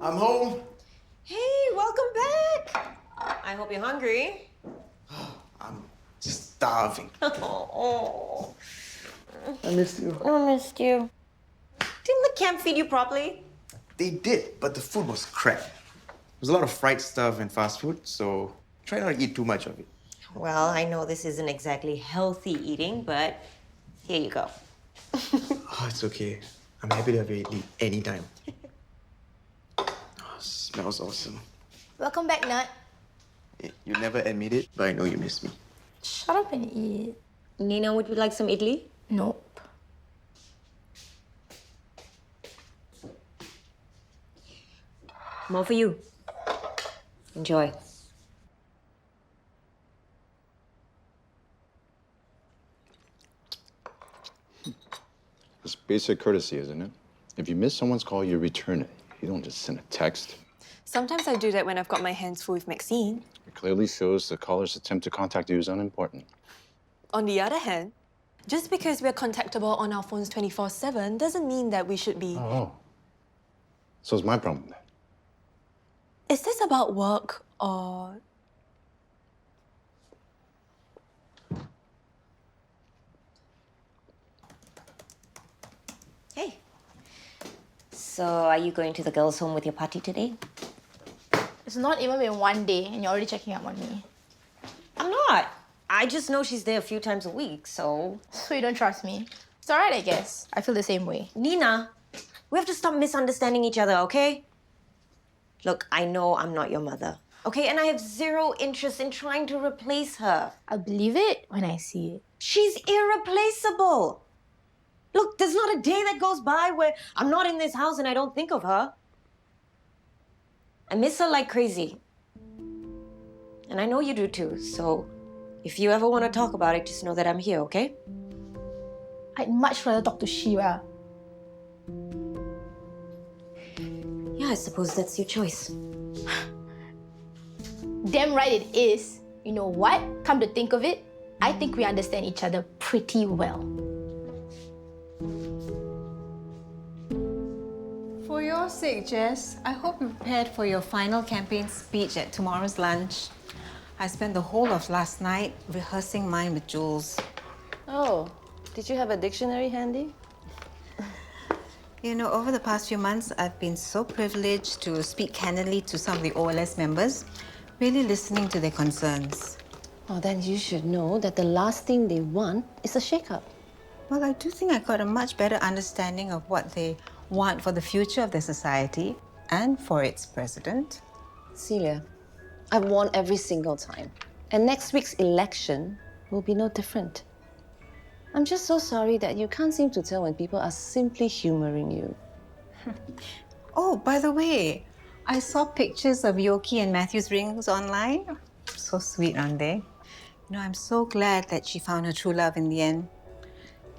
I'm home. Hey, welcome back. I hope you're hungry. I'm just starving. Oh, I missed you. I missed you. Didn't the camp feed you properly? They did, but the food was crap. There's a lot of fried stuff and fast food, so try not to eat too much of it. Well, I know this isn't exactly healthy eating, but here you go. Oh, it's okay. I'm happy to have you eat anytime. Oh, smells awesome. Welcome back, Nut. You never admit it, but I know you miss me. Shut up and eat. Nina, would you like some idli? Nope. More for you. Enjoy. It's basic courtesy, isn't it? If you miss someone's call, you return it. You don't just send a text. Sometimes I do that when I've got my hands full with Maxine. It clearly shows the caller's attempt to contact you is unimportant. On the other hand, just because we're contactable on our phones 24/7 doesn't mean that we should be... Oh. So it's my problem then. Is this about work or... Hey. So, are you going to the girls' home with your party today? It's not even been one day and you're already checking up on me. I'm not. I just know she's there a few times a week, so... So you don't trust me? It's alright, I guess. I feel the same way. Nina, we have to stop misunderstanding each other, okay? Look, I know I'm not your mother, okay? And I have zero interest in trying to replace her. I'll believe it when I see it. She's irreplaceable. Look, there's not a day that goes by where I'm not in this house and I don't think of her. I miss her like crazy. And I know you do too, so if you ever want to talk about it, just know that I'm here, okay? I'd much rather talk to Shira. Yeah, I suppose that's your choice. Damn right it is. You know what? Come to think of it, I think we understand each other pretty well. For your sake, Jess, I hope you prepared for your final campaign speech at tomorrow's lunch. I spent the whole of last night rehearsing mine with Jules. Oh, did you have a dictionary handy? You know, over the past few months, I've been so privileged to speak candidly to some of the OLS members, really listening to their concerns. Oh, then you should know that the last thing they want is a shake-up. Well, I do think I got a much better understanding of what they want for the future of the society and for its president. Celia, I've won every single time. And next week's election will be no different. I'm just so sorry that you can't seem to tell when people are simply humoring you. Oh, by the way, I saw pictures of Yoke and Matthew's rings online. So sweet, aren't they? You know, I'm so glad that she found her true love in the end.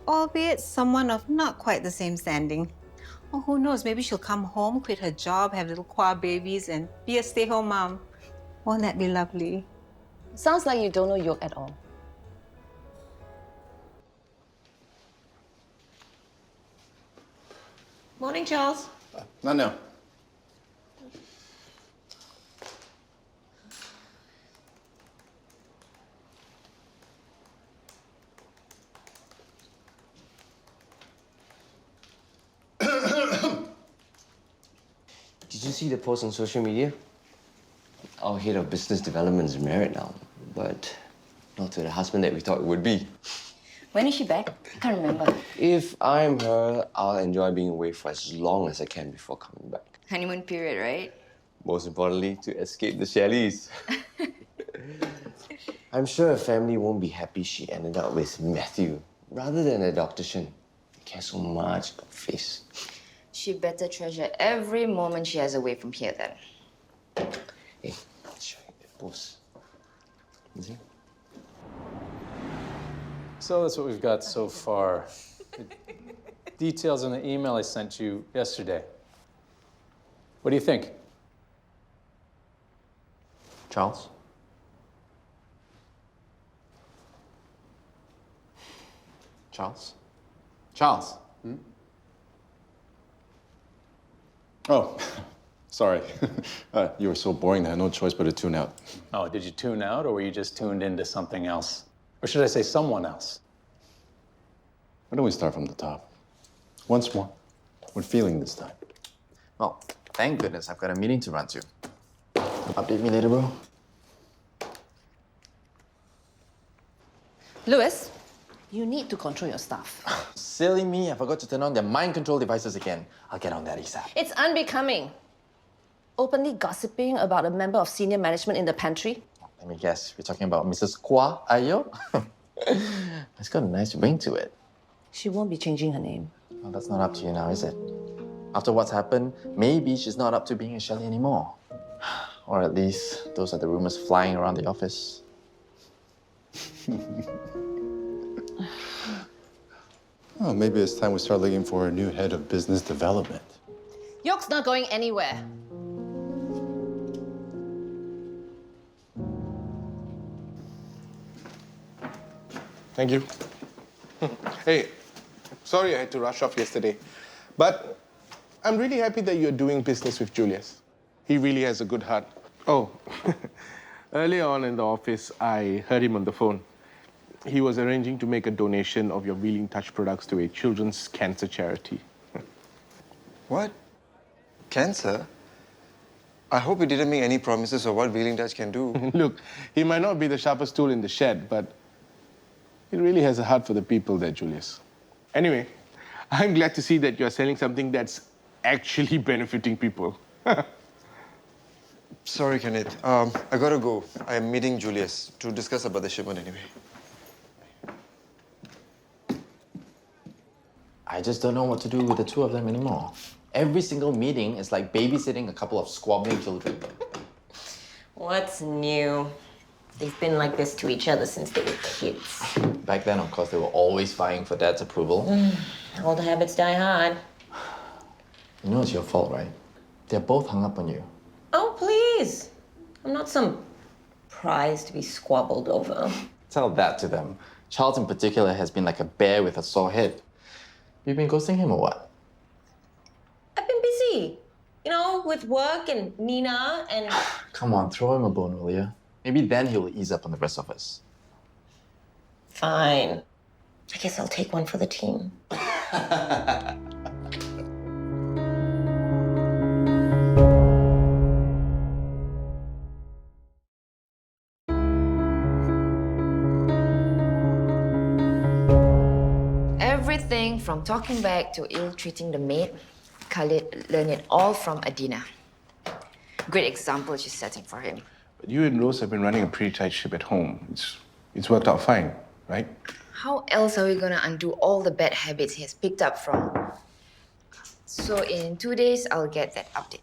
Albeit someone of not quite the same standing. Oh, who knows, maybe she'll come home, quit her job, have little qua babies, and be a stay-home mom. Won't that be lovely? Sounds like you don't know Yoke at all. Morning, Charles. Not now. Did you see the post on social media? Our head of business development is married now, but not to the husband that we thought it would be. When is she back? I can't remember. If I'm her, I'll enjoy being away for as long as I can before coming back. Honeymoon period, right? Most importantly, to escape the Shelleys. I'm sure her family won't be happy she ended up with Matthew rather than a Dr. Shen. He cares so much about face. She better treasure every moment she has away from here then. Hey, I'll show you the post. See? So that's what we've got so far. Details in the email I sent you yesterday. What do you think? Charles? Charles? Charles? Oh, Sorry. You were so boring that I had no choice but to tune out. Oh, did you tune out or were you just tuned into something else? Or should I say someone else? Why don't we start from the top? Once more. What feeling this time? Well, thank goodness I've got a meeting to run to. Update me later, bro. Louis, you need to control your staff. Silly me, I forgot to turn on their mind control devices again. I'll get on that ASAP. It's unbecoming. Openly gossiping about a member of senior management in the pantry. Let me guess, we're talking about Mrs. Ah Yoke? It's got a nice ring to it. She won't be changing her name. Well, that's not up to you now, is it? After what's happened, maybe she's not up to being a Shelley anymore. Or at least, those are the rumors flying around the office. Oh, maybe it's time we start looking for a new head of business development. Yoke's not going anywhere. Thank you. Hey, sorry I had to rush off yesterday, but I'm really happy that you're doing business with Julius. He really has a good heart. Oh, earlier on in the office, I heard him on the phone. He was arranging to make a donation of your Wheeling Touch products to a children's cancer charity. What? Cancer? I hope you didn't make any promises of what Wheeling Touch can do. Look, he might not be the sharpest tool in the shed, but he really has a heart for the people there, Julius. Anyway, I'm glad to see that you're selling something that's actually benefiting people. Sorry, Kenneth. I gotta go. I'm meeting Julius to discuss about the shipment anyway. I just don't know what to do with the two of them anymore. Every single meeting is like babysitting a couple of squabbling children. What's new? They've been like this to each other since they were kids. Back then, of course, they were always vying for Dad's approval. Old habits die hard. You know it's your fault, right? They're both hung up on you. Oh, please. I'm not some prize to be squabbled over. Tell that to them. Charles in particular has been like a bear with a sore head. You've been ghosting him or what? I've been busy. You know, with work and Nina and... Come on, throw him a bone, will you? Maybe then he'll ease up on the rest of us. Fine. I guess I'll take one for the team. Everything from talking back to ill-treating the maid, Khalid learned it all from Adina. Great example she's setting for him. But you and Rose have been running a pretty tight ship at home. It's worked out fine, right? How else are we gonna undo all the bad habits he has picked up from? So in 2 days, I'll get that update.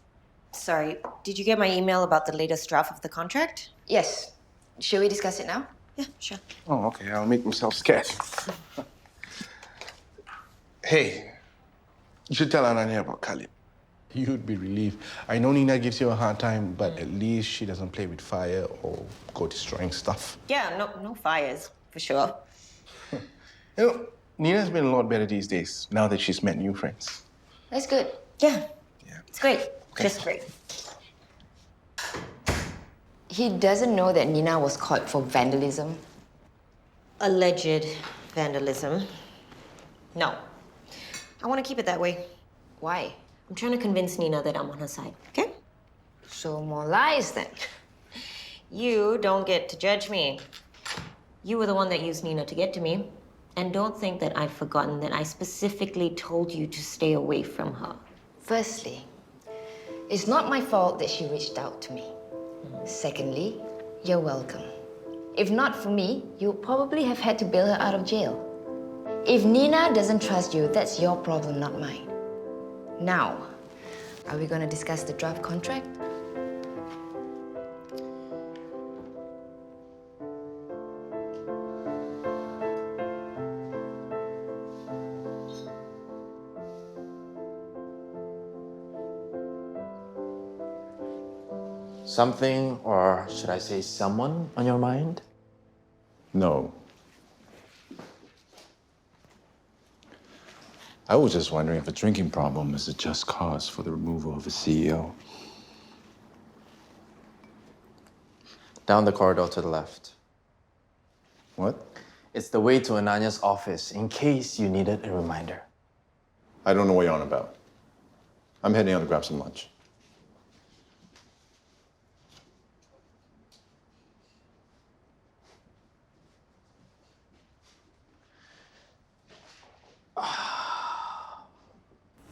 Sorry, did you get my email about the latest draft of the contract? Yes. Shall we discuss it now? Yeah, sure. Oh, okay. I'll make myself scarce. Hey, you should tell Ananya about Khalid. You'd be relieved. I know Nina gives you a hard time, but at least she doesn't play with fire or go destroying stuff. Yeah, no fires, for sure. You know, Nina's been a lot better these days, now that she's met new friends. That's good. Yeah. It's great. Just great. He doesn't know that Nina was caught for vandalism. Alleged vandalism. No. I want to keep it that way. Why? I'm trying to convince Nina that I'm on her side, okay? So more lies then. You don't get to judge me. You were the one that used Nina to get to me. And don't think that I've forgotten that I specifically told you to stay away from her. Firstly, it's not my fault that she reached out to me. Secondly, you're welcome. If not for me, you would probably have had to bail her out of jail. If Nina doesn't trust you, that's your problem, not mine. Now, are we going to discuss the draft contract? Something, or should I say someone, on your mind? No. I was just wondering if a drinking problem is a just cause for the removal of a CEO. Down the corridor to the left. What? It's the way to Ananya's office, in case you needed a reminder. I don't know what you're on about. I'm heading out to grab some lunch.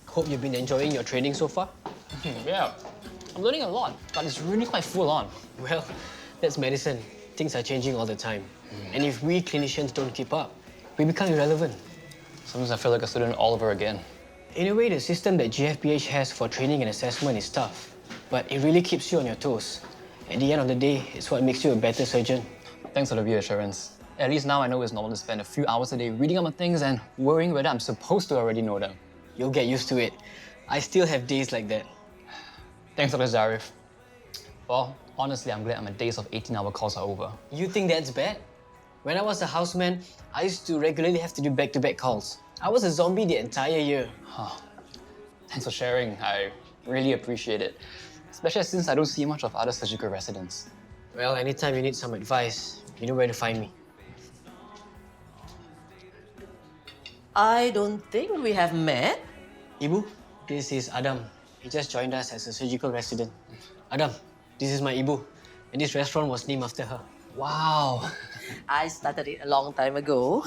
Hope you've been enjoying your training so far. Yeah, I'm learning a lot, but it's really quite full on. Well, that's medicine. Things are changing all the time. And if we clinicians don't keep up, we become irrelevant. Sometimes I feel like a student all over again. In a way, the system that GFPH has for training and assessment is tough, but it really keeps you on your toes. At the end of the day, it's what makes you a better surgeon. Thanks for the reassurance. At least now I know it's normal to spend a few hours a day reading up on things and worrying whether I'm supposed to already know them. You'll get used to it. I still have days like that. Thanks, Dr. Zaryf. Well, honestly, I'm glad my days of 18-hour calls are over. You think that's bad? When I was a houseman, I used to regularly have to do back-to-back calls. I was a zombie the entire year. Thanks for sharing. I really appreciate it. Especially since I don't see much of other surgical residents. Well, anytime you need some advice, you know where to find me. I don't think we have met. Ibu, this is Adam. He just joined us as a surgical resident. Adam, this is my Ibu. And this restaurant was named after her. Wow. I started it a long time ago.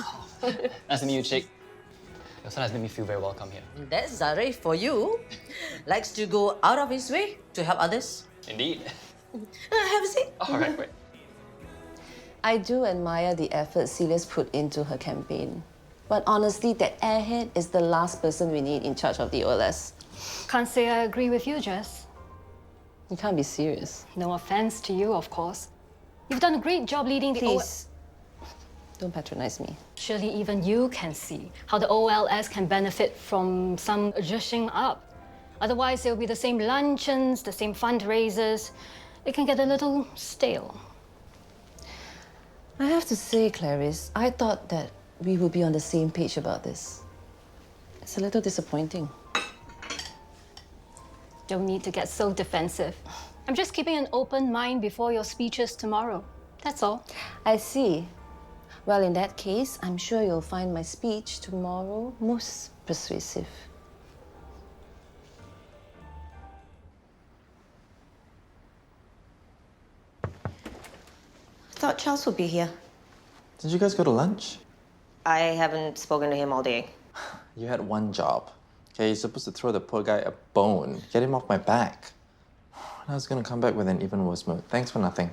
Nice to meet you, Chick. Your son has made me feel very welcome here. That's Zaryf for you. Likes to go out of his way to help others. Indeed. Have a seat. All right, wait. I do admire the effort Celia's put into her campaign. But honestly, that airhead is the last person we need in charge of the OLS. Can't say I agree with you, Jess. You can't be serious. No offense to you, of course. You've done a great job leading the Please, don't patronize me. Surely even you can see how the OLS can benefit from some adjusting up. Otherwise, it'll be the same luncheons, the same fundraisers. It can get a little stale. I have to say, Clarice, I thought that we would be on the same page about this. It's a little disappointing. Don't need to get so defensive. I'm just keeping an open mind before your speeches tomorrow. That's all. I see. Well, in that case, I'm sure you'll find my speech tomorrow most persuasive. I thought Charles would be here. Did you guys go to lunch? I haven't spoken to him all day. You had one job. Okay, you're supposed to throw the poor guy a bone. Get him off my back. I was gonna come back with an even worse mood. Thanks for nothing.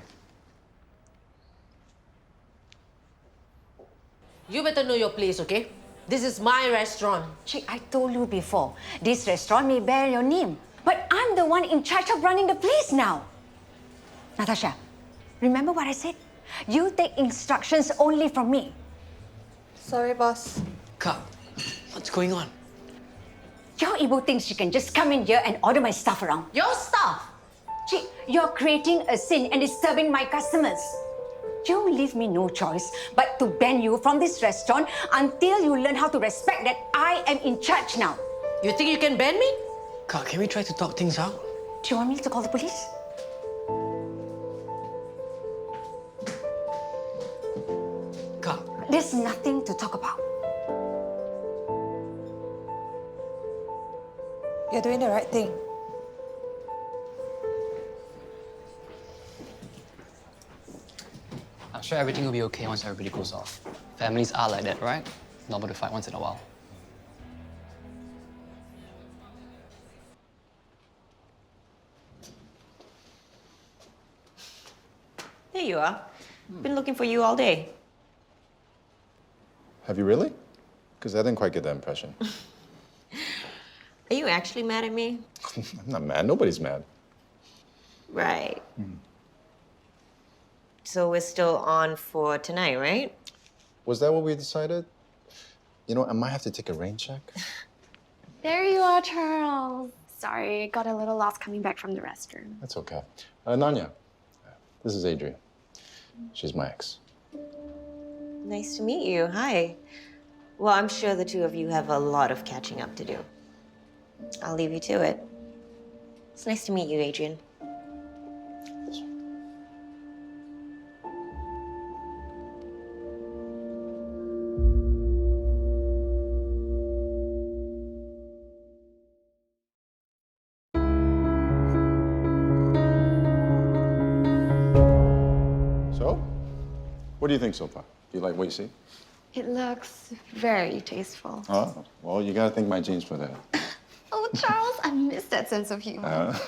You better know your place, okay? This is my restaurant. Chick, I told you before, this restaurant may bear your name, but I'm the one in charge of running the place now. Natasha, remember what I said? You take instructions only from me. Sorry, boss. Kak, what's going on? Your Ibu thinks she can just come in here and order my stuff around. Your stuff? Chick, you're creating a scene and disturbing my customers. You leave me no choice but to ban you from this restaurant until you learn how to respect that I am in charge now. You think you can ban me? Kak, can we try to talk things out? Do you want me to call the police? Kak. There's nothing to talk about. You're doing the right thing. I'm sure everything will be okay once everybody goes off. Families are like that, right? Normal to fight once in a while. There you are. Been looking for you all day. Have you really? Because I didn't quite get that impression. Are you actually mad at me? I'm not mad. Nobody's mad. Right. So we're still on for tonight, right? Was that what we decided? You know, I might have to take a rain check. There you are, Charles. Sorry, got a little lost coming back from the restroom. That's okay. Ananya, this is Adrian. She's my ex. Nice to meet you. Hi. Well, I'm sure the two of you have a lot of catching up to do. I'll leave you to it. It's nice to meet you, Adrian. What do you think so far? Do you like what you see? It looks very tasteful. Oh, well, you gotta thank my jeans for that. Oh, Charles, I miss that sense of humor.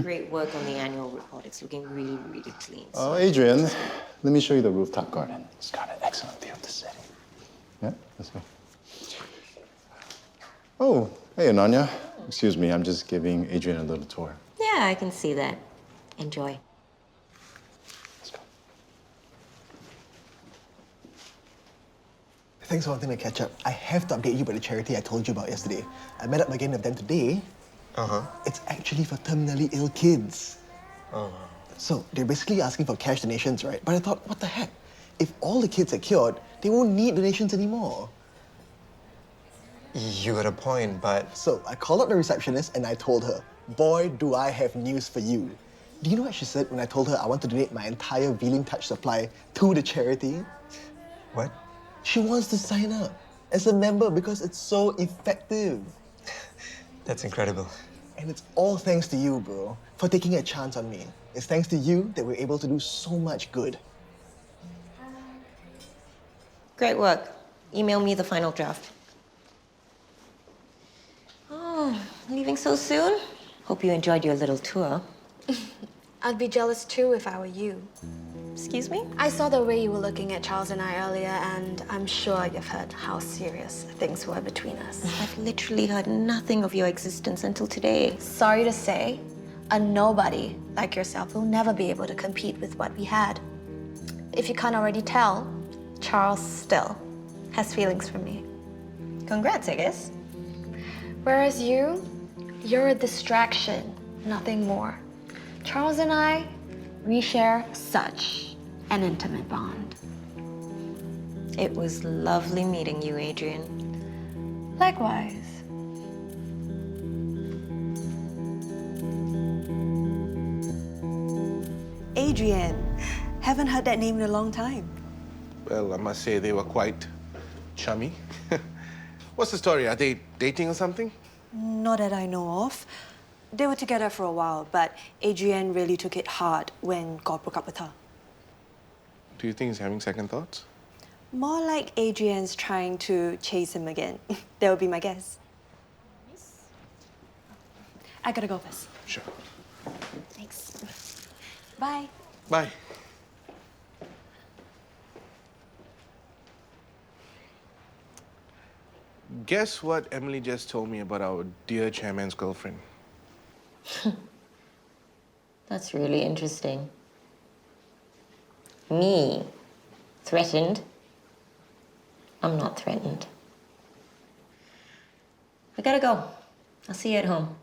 Great work on the annual report. It's looking really, really clean. Oh, Adrian, let me show you the rooftop garden. It's got an excellent view of the city. Yeah, let's go. Oh, hey, Ananya. Excuse me, I'm just giving Adrian a little tour. Yeah, I can see that. Enjoy. Thanks for wanting to catch up. I have to update you about the charity I told you about yesterday. I met up again with them today. Uh-huh. It's actually for terminally ill kids. Oh. So they're basically asking for cash donations, right? But I thought, what the heck? If all the kids are cured, they won't need donations anymore. You got a point, but... So I called up the receptionist and I told her, boy, do I have news for you. Do you know what she said when I told her I want to donate my entire Veling Touch supply to the charity? What? She wants to sign up as a member because it's so effective. That's incredible. And it's all thanks to you, bro, for taking a chance on me. It's thanks to you that we're able to do so much good. Great work. Email me the final draft. Oh, leaving so soon? Hope you enjoyed your little tour. I'd be jealous too if I were you. Excuse me? I saw the way you were looking at Charles and I earlier, and I'm sure you've heard how serious things were between us. I've literally heard nothing of your existence until today. Sorry to say, a nobody like yourself will never be able to compete with what we had. If you can't already tell, Charles still has feelings for me. Congrats, I guess. Whereas you're a distraction, nothing more. Charles and I, we share such an intimate bond. It was lovely meeting you, Adrian. Likewise. Adrian. Haven't heard that name in a long time. Well, I must say they were quite chummy. What's the story? Are they dating or something? Not that I know of. They were together for a while, but Adrian really took it hard when God broke up with her. Do you think he's having second thoughts? More like Adrian's trying to chase him again. That would be my guess. I gotta go first. Sure. Thanks. Bye. Bye. Guess what Emily just told me about our dear chairman's girlfriend? That's really interesting. Me? Threatened? I'm not threatened. I gotta go. I'll see you at home.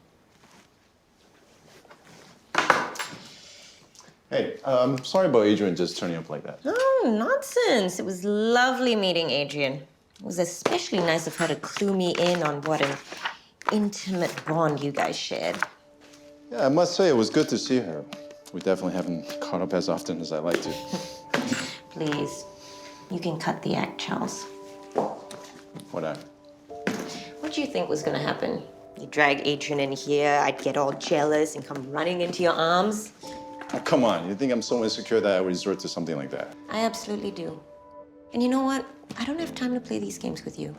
Hey, sorry about Adrian just turning up like that. Oh, nonsense. It was lovely meeting Adrian. It was especially nice of her to clue me in on what an intimate bond you guys shared. Yeah, I must say it was good to see her. We definitely haven't caught up as often as I'd like to. Please, you can cut the act, Charles. What act? What do you think was gonna happen? You drag Adrian in here, I'd get all jealous and come running into your arms? Oh, come on, you think I'm so insecure that I would resort to something like that? I absolutely do. And you know what? I don't have time to play these games with you.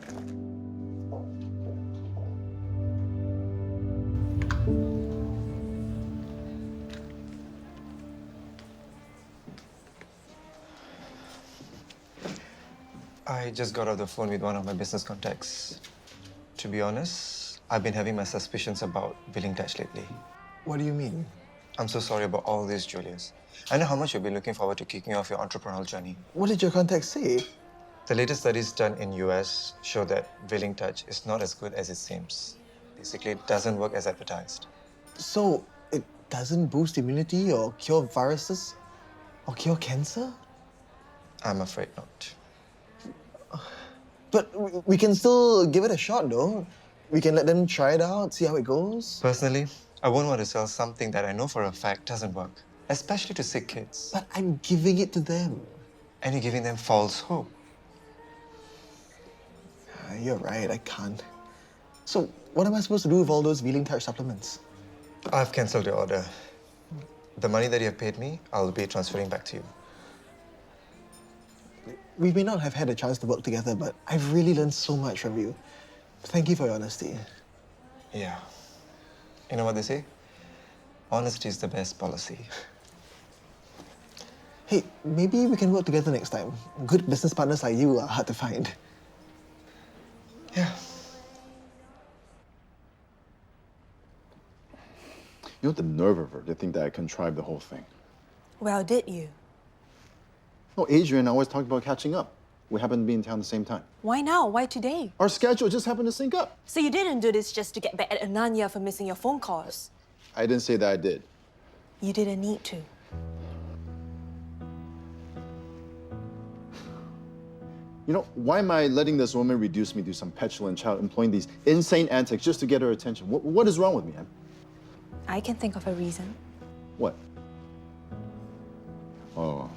I just got off the phone with one of my business contacts. To be honest, I've been having my suspicions about Veling Touch lately. What do you mean? I'm so sorry about all this, Julius. I know how much you've been looking forward to kicking off your entrepreneurial journey. What did your contact say? The latest studies done in US show that Veling Touch is not as good as it seems. Basically, it doesn't work as advertised. So, it doesn't boost immunity or cure viruses? Or cure cancer? I'm afraid not. But we can still give it a shot, though. We can let them try it out, see how it goes. Personally, I won't want to sell something that I know for a fact doesn't work, especially to sick kids. But I'm giving it to them. And you're giving them false hope. You're right, I can't. So, what am I supposed to do with all those Veling Touch supplements? I've cancelled your order. The money that you have paid me, I'll be transferring back to you. we may not have had a chance to work together, but I've really learned so much from you. Thank you for your honesty. Yeah. You know what they say? Honesty is the best policy. Hey, maybe we can work together next time. Good business partners like you are hard to find. Yeah. You know the nerve of her to think that I contrived the whole thing. Well, did you? No, Adrian always talked about catching up. We happened to be in town at the same time. Why now? Why today? Our schedule just happened to sync up. So you didn't do this just to get back at Ananya for missing your phone calls? I didn't say that I did. You didn't need to. You know, why am I letting this woman reduce me to some petulant child employing these insane antics just to get her attention? What is wrong with me, Em? I can think of a reason. What? Oh.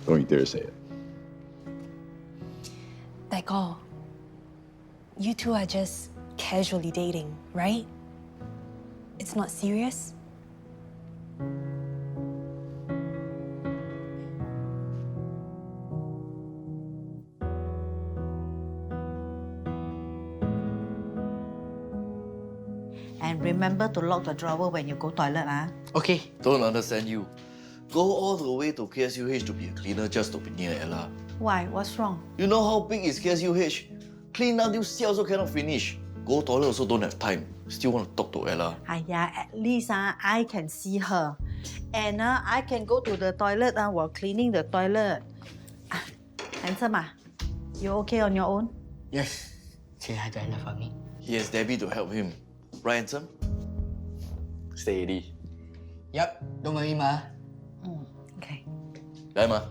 Don't you dare say it. Like all. You two are just casually dating, right? It's not serious? And remember to lock the drawer when you go toilet, ah. Okay. Don't understand you. Go all the way to KSUH to be a cleaner just to be near Ella. Why? What's wrong? You know how big is KSUH? Clean until siao also cannot finish. Go toilet also don't have time. Still want to talk to Ella. Aya, at least I can see her. And I can go to the toilet while cleaning the toilet. Handsome, you okay on your own? Yes. Say hi to Ella for me. He has Debbie to help him. Right, handsome? Stay ready. Yup. Don't worry, Ma. Okay. Bye, Ma.